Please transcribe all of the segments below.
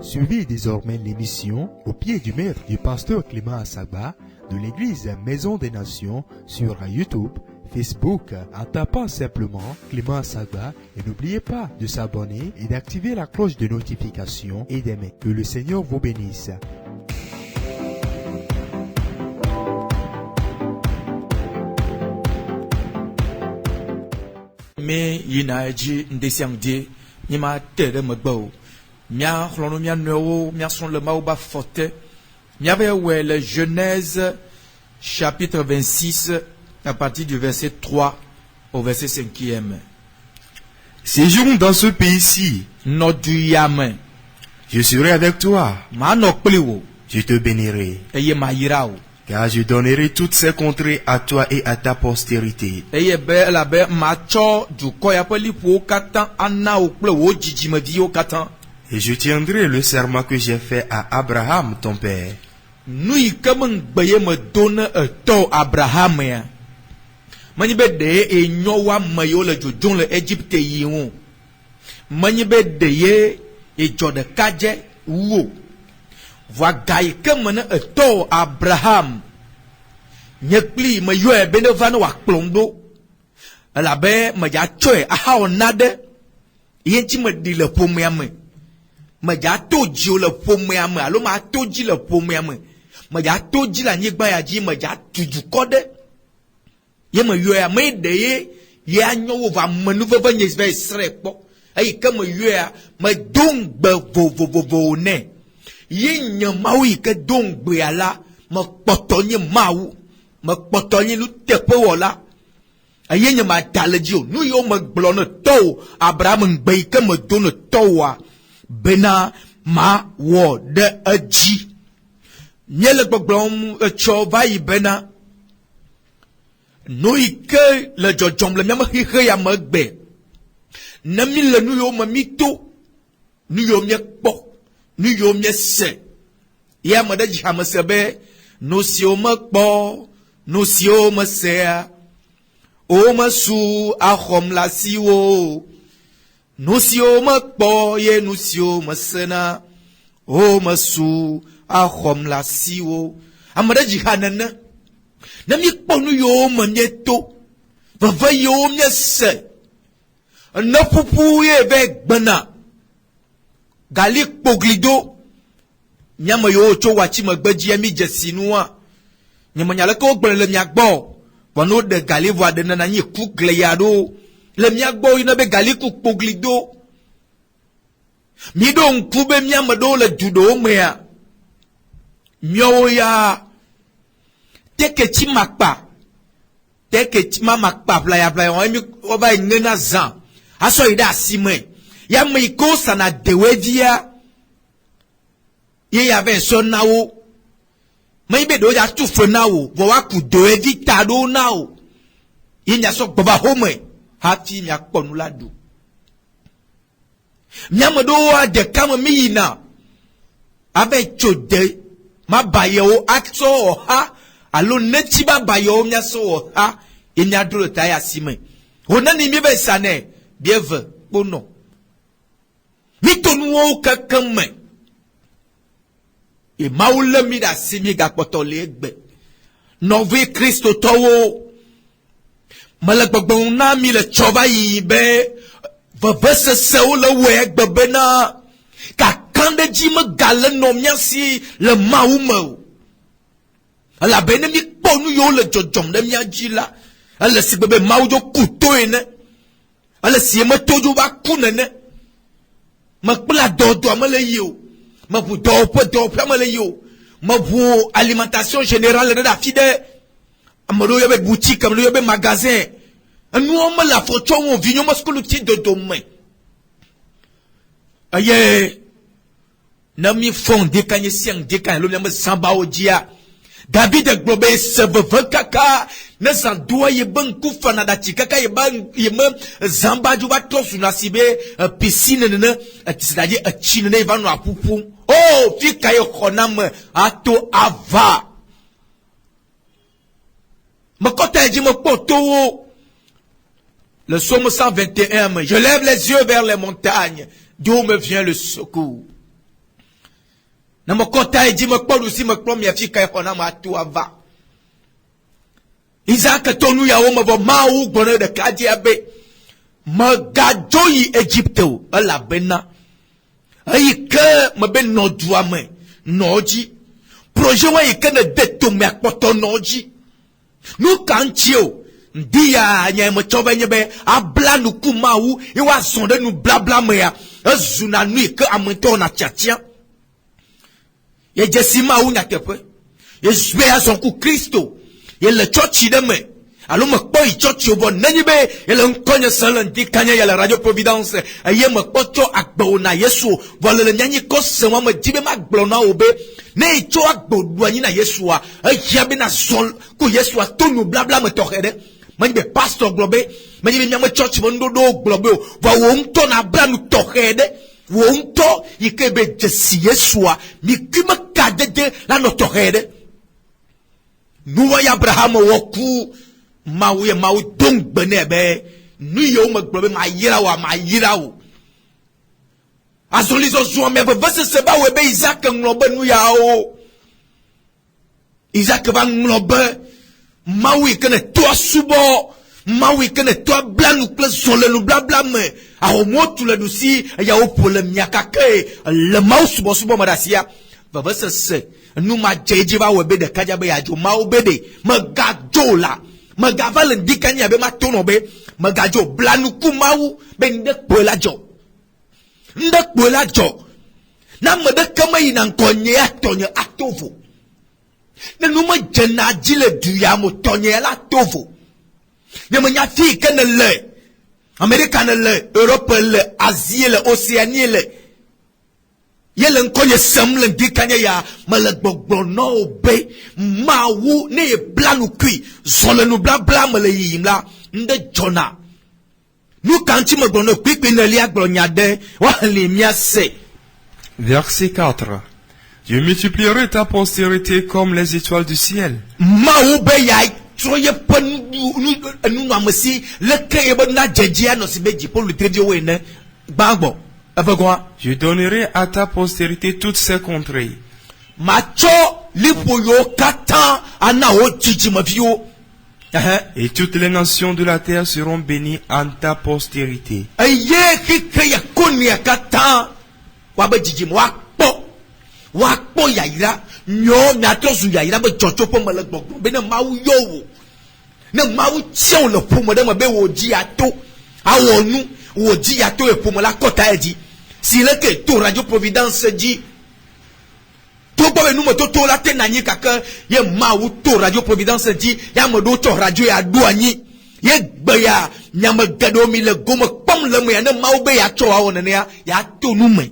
Suivez désormais l'émission Au pied du maître du pasteur Clément Asagba de l'église Maison des Nations sur YouTube, Facebook en tapant simplement Clément Asagba et n'oubliez pas de s'abonner et d'activer la cloche de notification et d'aimer. Que le Seigneur vous bénisse. Me yina eji ndesiangde nyima tere megbo mia khlono mia nowo mia son le maoba forte mia ve le Genèse chapitre 26 à partir du verset 3 au verset 5e. Séjourne dans ce pays-ci. Noduyame. Je serai avec toi. Ma nokpliwo. Je te bénirai. Eye mayirao. Car je donnerai toutes ces contrées à toi et à ta postérité. Et je tiendrai le serment que j'ai fait à Abraham, ton père. Abraham nyekpli me yoe bene vano wa klomdo la be me ja choe aha onade yenti me di le pomia me ja to ji le pomia me alo ma to ji le pomia me ja to ji la nyegba ya ji me ja tuju kode ye me yoe me de ye anyo wo va menu veva nyesbe sre po ai ke me yoe me dong be vo ne ye nyamawi ke dong be ala me potonye mawu me potonye lu tepe wola aye nye ma dalejio nu yo me gblone to Abraham ngbe ke me do ne towa bena ma wo de aji nye le gbogbom cho vai bena nu ike le jojom le me hihe ya me gbe na mi le nu yo me mito nu yo me kpo nu yo me se ya me de ji me sebe no si o me kpo no si o me se o me su a khom la si wo no si o me kpo ye no si o me se na o me su a khom la si wo amade ji hanana na mi kpo no yo me neto va yo me se na pupu ye ve gbana galik poglido nyama yo cho wachi magbaji ya mi jesinua nyama nyala ko gbele le miagbo wono de gali vo de na nyi kugle yado le miagbo ina be gali ku poglido mi do nkube miama do le judo mea myo ya teke chi makpa teke chi makpa pla ya mi oba ngena zan aso ida sime ya me ko sana dewedia ye ya ben so nawo me be do ya tu fo nawo wo wa ku do edita do nawo ye nya so baba home ha ti nya kponu ladu nya mo do wa de kam mi yina ave chode ma baye o akso ha alo neti ba baye o nya so ha ye nya do ta ya sime ona ni mi be sane bieve bono mi tonu o kakame et maoule mi da simi ga potole egbe nove Kristo towo malagbogbon na mi le choba yibe vavese se o le we egbe bena ka kande ji me gale no miasi le maumo ala bene mi ponu yo le jojom de mi ajila ala sibebe maujo kuto ene ala si me tojo ba kunene makpla dodo amale yo ma vous ma vous alimentation générale de la fide amalo yobe boutique amalo yobe magasin nous on la photo on vient on masque l'outil de demain aye nami fond de kanye siang de kanye lo nyama samba odia David globe sebe kaka na sandua ye ban kufa na da chikaka ye ban ye me zamba ju ba tosu na sibe piscine ne c'est-à-dire chine ne va no apupu oh fika ye khonam ato ava makota ji me poto le psaume 121 je lève les yeux vers les montagnes d'où me vient le secours Na mokota eji mokpolu si mokplo mi afika e kona ma tu ava. Isaac tonu ya wo mabo ma wu gbone de kaji abe. Magajoyi Egypte o la bena. Ayi ke mabe no duame noji. Projet wa yi ke ne deto me akpoto noji. Nou kanchio ndiya nya mo chobe nyebe abla nu kumawu iwa sonde nu blabla me ya azuna nu ke amonto na tiatia. Ye jesima u nyakepe. Ye jwe a son ku Kristo. Ye le chochi de me. Alors me kpo I chochi obo nanibe ye le nkonye sala ndi kanya ya la Radio Providence ye me kpo cho agbo na Yesu vole le nyanyi ko sewa me dibe ma gbo na obe ne cho agbo duanyi na Yesu a ya be na sol ku Yesu a tonu blabla me tokede mani be pastor globe mani be nyame church mo ndodo globe va wo nto na bla nu tokede wo nto yikebe jesi Yesu a mi kuma kadede la no tokede nuwa ya Abraham woku mawu ye mawu dong benebe nu yo me globe ma yirawo azoli zo zo me vese se ba we be Isaac nglobe nu ya o Isaac va nglobe mawu ikene to subo mawu ikene to blanu plus zole nu blabla me a o motu le dusi ya o pole miaka ke le mawu subo madasia va vese se nu ma jeje va we be de kaja be ya jo mawu be de magajola magavale ndikanya be matono be magajo blanu kumawu be ndekpola jo na mede kama ina nkonye atonye atovo na numa jena jile duya mo tonye la tovo ne manya fi kenele America le Europe le Asie le Océanie le yele nkonye semle ndikanya ya malagbogbo no be mawu ne blanu kui zole nu blabla mele yimla nde jona nu kanti me gbono pipi ne lia glonyade wa le miase. Verset 4. Dieu multiplierait ta postérité comme les étoiles du ciel. Mawu be yai troye pon nu amesi le keye bo na jejia no sibeji pour le tredio we ne gbagbo. Je donnerai à ta postérité toutes ces contrées. Et toutes les nations de la terre seront bénies en ta postérité. Si le que tout Radio Providence dit tout pas nous moto to la tenani kaka ye ma ou tout Radio Providence dit ya modo to radio ya douani ye gbeya nyama gado mi le gomo pom le me na ma ou be ya to wa wona ya to nu me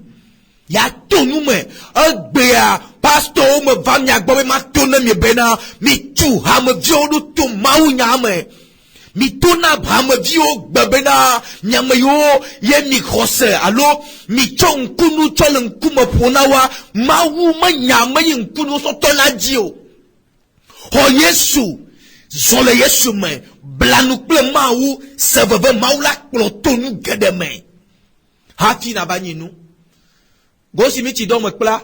gbeya pastor me va nya gbo ma to na mi be na mi tu ha me vio do to ma ou nya me mi tona brama vio babena nyamayo ye mi khose alo mi chong kunu cholen kuma ponawa mawu manyama yin kunu so tona jio ho Yesu zole Yesu me blanu ple mawu seveve maula klotonu gedeme hati na banyinu gosi mi ti do me kpla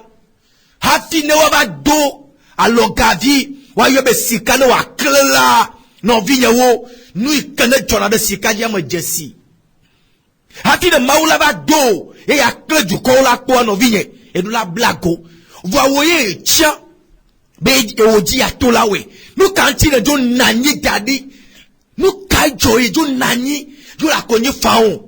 hati ne wa ba do alogavi wa yobe sikane wa klela no vinyawo nu ikane jona de sikaji ama jesi hati de maula ba do e ya kle du ko la po no vinye e nu la blago vo woye tia be e oji atolawe nu kanti de jo nani dadi nu kai joy jo nani jo la konye faon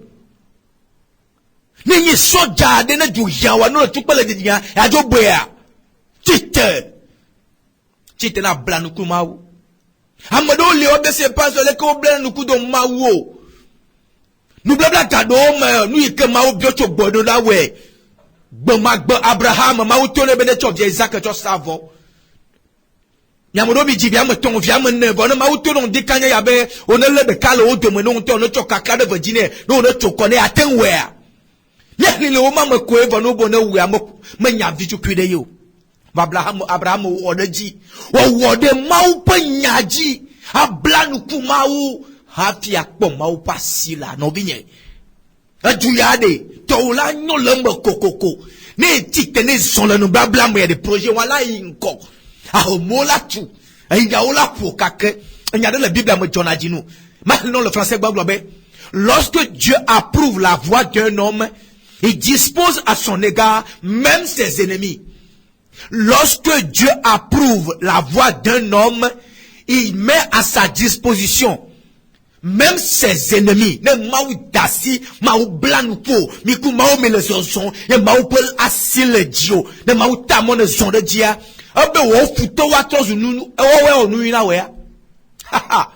ni soja de na ju yawa no tukpele de ya jo boya tite na blanu kumawu amado le obe se paso le ko bla nu kudo mawo nu bla bla kado ma nu ike mawo bio to gbodo la we gbo Abraham mawo to le be de chop Isaac to savo nyamado bi jibi am ton via me ne bo na mawo to no de kanya ya be onele be kala o de me no to no to kaka de Virginia no no to kone atenwe a ye le o ma me ko eva no bo na wu am me nya vi to kwede yo Abraham wodaji wode mau panyaji ablanu kumawu hafi akpo mau pasila no binye aduyade to la nyolembo kokoko Ne tite ne son le nous blabla mais des projets voilà inko. Ah mola tout. Il y a ola pour kake. Il y a dans la Bible à me John a dit nous. Maintenant le français globé. Lorsque Dieu approuve la voix d'un homme, il dispose à son égard même ses ennemis. Lorsque Dieu approuve la voix d'un homme, il met à sa disposition même ses ennemis. Ne maou dasi, maou blanco, mikou maou me le zonson, et maou pel asil le dio, ne maou tamon le zon de dia. Abe wo futo wa tozu nunu, ewe o nu ina wea. Haha.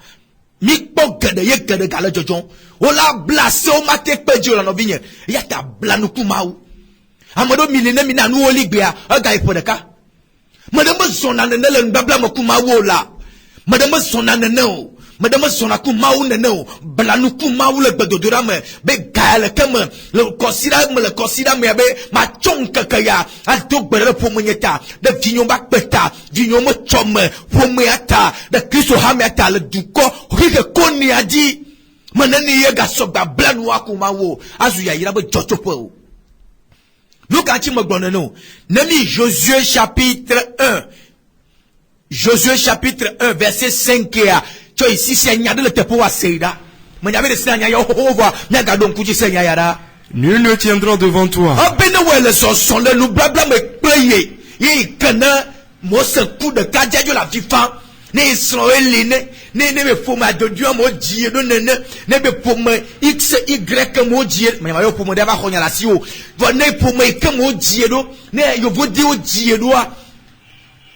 Mikpo gede ye gede gale jojon. Ola blase o mate pedio la no vigne. Yata blanuku maou. Amado milene mina nu oligbea, aga ipodeka. Madame zona nene le mbabla mokuma wola. Madame zona nene o. Madame zona kumaou nene o. Blanuku maou le bedodora me. Be gaele keme. Le considère me be ma chonka kaya. Alto gbere po monyeta. De vignon bak peta. Vignon mo chome. Po meyata. De Christo hameata le duko. Rike koni adi. Manani yega soba blanu akumawo. Azu ya yirabe jochopo. Nous quand tu me donnes nous, Nami Josué chapitre 1, Josué chapitre 1 verset 5 tu ici c'est nyade le tepo wa seida. Manyave de senya yo hova, nyaga don kuji senya yara. Nul ne tiendra devant toi. Abene wele son le nous blabla me payer. Yi kana mo se coup de kadja la vifan. Ne Israël ne me foma de Dieu mo die do ne be poma x y mo die me ma yo poma de ba khonya la si o vo ne poma ke mo die do ne yo vo di o die do a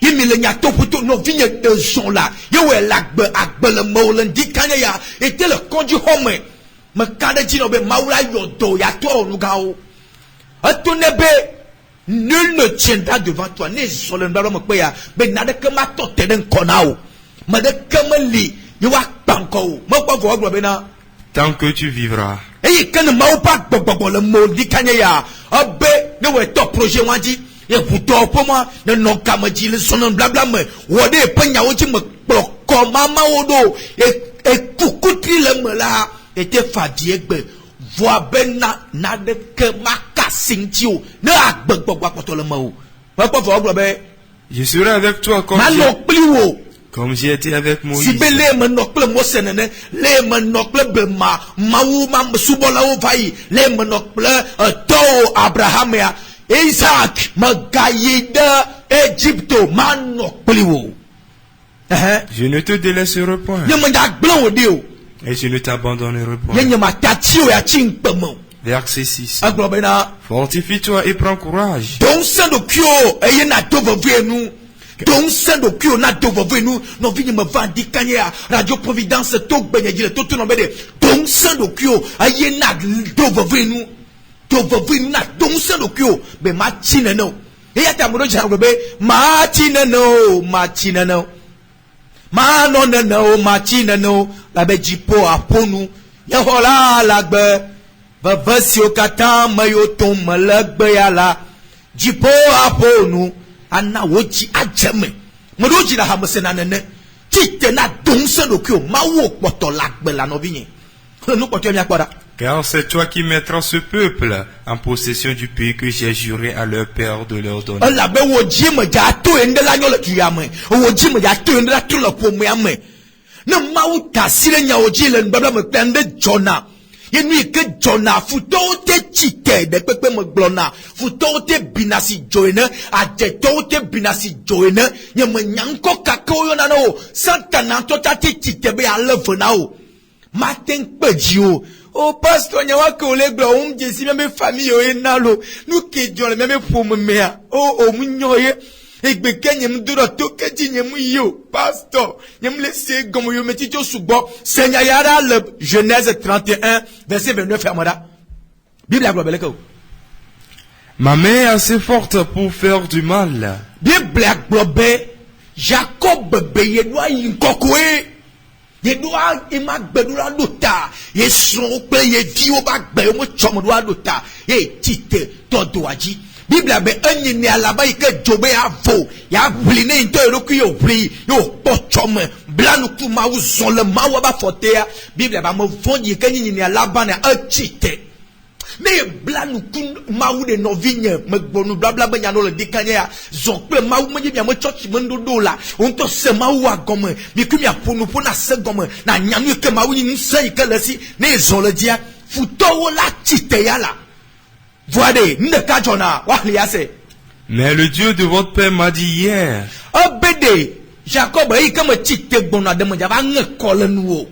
yimi le nya to poto no vigne de son là yo we lagbe agbe le mo le ndi kanya ya était le conduit home me kada ji no be maula yo do ya to nu ga o ato ne be nul ne tiendra devant toi ne so le ndalo mo pe ya be na de ke ma to te den konao. Tant que tu vivras. Et quand le mot dit kanya abe ne we top projet wadi e puto pour moi ne non comme dit le son blabla me wode penya oji me ko mama odo e kukutri le me la était fadiegbe voix bena na de ke maka sintio ne agbegbo poto le mo je serai avec toi comme j'ai été avec Moïse. Si belé me nokle mosenene, le me nokle bema, maou mam subola o vai, le me nokle to Abraham ya, Isaac, magayida Egypto, man nokliwo. Je ne te délaisserai point. Et je ne t'abandonnerai point. Verset 6. Fortifie-toi et prends courage. Donc c'est le cul na dovo venu no vini me vandi kanya radio providence tok benyejile to no bede donc c'est le cul aye na dovo venu na donc c'est le cul be ma chineno e ya ta mo ja be ma chineno ma no chineno la be jipo aponu ya hola lagbe va vasio kata mayo ton malagbe ya la jipo aponu ana woji ajeme modoji la hamsena nene tite na donse dokyo mawo poto lagbe la novinye no poto mi akwara. Car c'est toi qui mettras ce peuple en possession du pays que j'ai juré à leur père de leur donner. Allah be woji me ja to ende la nyole tuyame woji me ja to ende la to lo po me na mawo tasire nya woji le mbaba me pende Jonah. Yenu ke Jonah futo te chite de pepe me glona futo te binasi joine ajeto te binasi joine nyame nyanko kakao na no satana to ta te chite be aleve na o maten pejio o pastor nyawa ko le glo jesi me famille o enalo nu ke jole me pomo mea o munyoye egbe kenyem duro to keji nyem yo pastor nyem laisser gomo yo meti jo subo senya yara le Genèse 31 verset 29 amada Bible la globale ko ma main est assez forte pour faire du mal. Bible la globale Jacob be yedwa yinkokwe yedwa imagbedura lota yeso pe yedi o bagbe mo chomodo lota e tite todo aji Bible be enyi ni alaba ike jobe avo ya bline into eroku yo bri yo pochome blanu ku ma uzon le ma wa ba fotea Bible ba mo fonyi ke nyi ni alaba na achite Ne bla nous kun maou de nos vignes, me bonu blabla benyano le dekanya, zoncle maou me bien me church mendodo la, on to se maou a gomme, mi kumi a ponu pona se gomme, na nyanu ke maou ni nse ke le si, ne zon le dia, futo la tite ya la. Voyez, ne kajona, wa liase. Mais le Dieu de votre père m'a dit hier. Obede, Jacob, il comme tite bona de me java ngekole nou.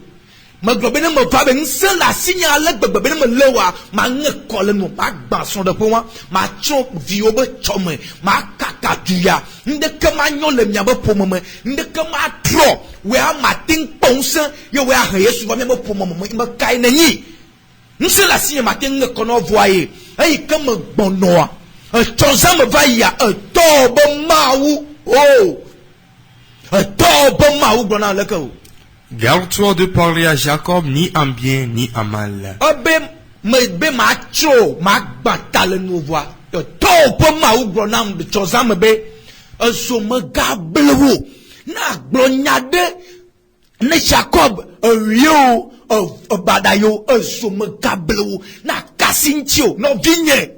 Ma globe ne me va ben seul la signale bebe ne me lewa ma ngekole nou ma gbanson de pour moi ma chon viobe chome ma kaka tuya nde ke ma nyon le miabe pour moi nde ke ma tro we a ma ting ponse yo we a yesu va miabe pour moi me kai na ni nse la signe ma ting ngekone voyer ai comme gbonoa choza me va ya tobo maou oh tobo maou gbona le ko. Garde-toi de parler à Jacob ni en bien ni en mal. Me macho ma batale nou voix. To po ma ou gronam de chozam be. So me gablewo. Na glonyade ne Jacob yo badayo so me gablewo. Na kasinchio no vigne.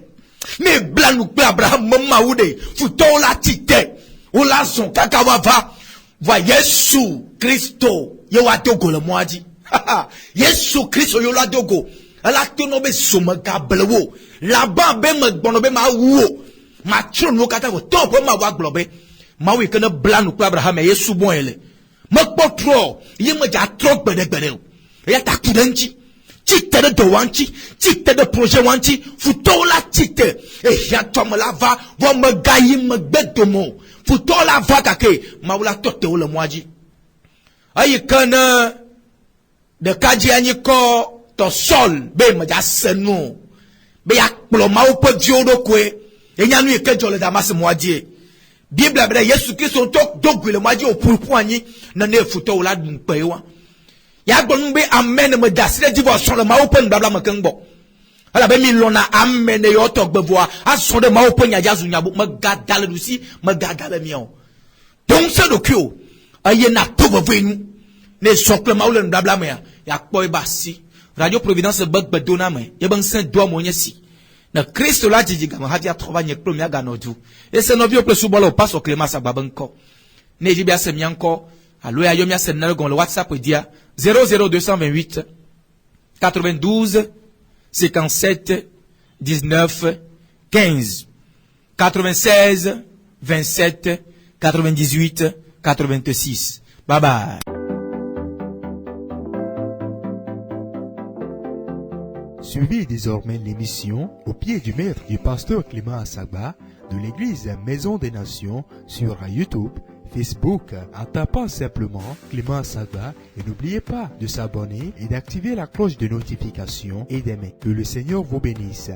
Ne blanu pe Abraham mama ude. Futola tite. Ola son kakawava. Va Yesu Kristo. Yo wa dogo le moadi. Yesu Kristo yo la dogo. Ala tono be soma gablewo. La ba be me gbono be ma wo. Ma tro no kata wo to po ma wa globe. Ma we kana blanu kwa Abraham Yesu bon ele. Me potro, ye me ja tro gbede. Ya ta kudanchi. Tite de wanchi, tite de projet wanchi, futo la tite. E ya to me la va, wo me gayi me gbedomo. Futo la va kake, ma wala tote wo le moadi. Ayi kana de kaji anyiko to sol be maja senu be ya kplo ma opo diodo kwe enyanu eke jole da mase moadie Bible bre Yesu Kristo to dogwele moadie opurpu anyi na na efuto wala dum pe wa ya gbonu be amen me da sire divo so le ma opo ndabla makenbo ala be mi lona amen yo to gbevoa aso de ma opo nyaja zunyabo magadale dusi magadale mion donc c'est le kyo aye na tovo venu ne sokle maule ndabla me ya kpoy basi Radio Providence bug bedona me ye ban sen do mo nyesi na Kristo la jijiga ma hadia trova nye klo mi aga no du e se no bi opre su bolo paso Clément Sagba banko ne ji bia se mi anko alo ya yo mi se na gon le WhatsApp dia 00228 92 57 19 15 96 27 98 86. Bye bye. Suivez désormais l'émission Au pied du maître du pasteur Clément Sagba de l'église Maison des Nations sur YouTube, Facebook en tapant simplement Clément Sagba et n'oubliez pas de s'abonner et d'activer la cloche de notification et d'aimer. Que le Seigneur vous bénisse.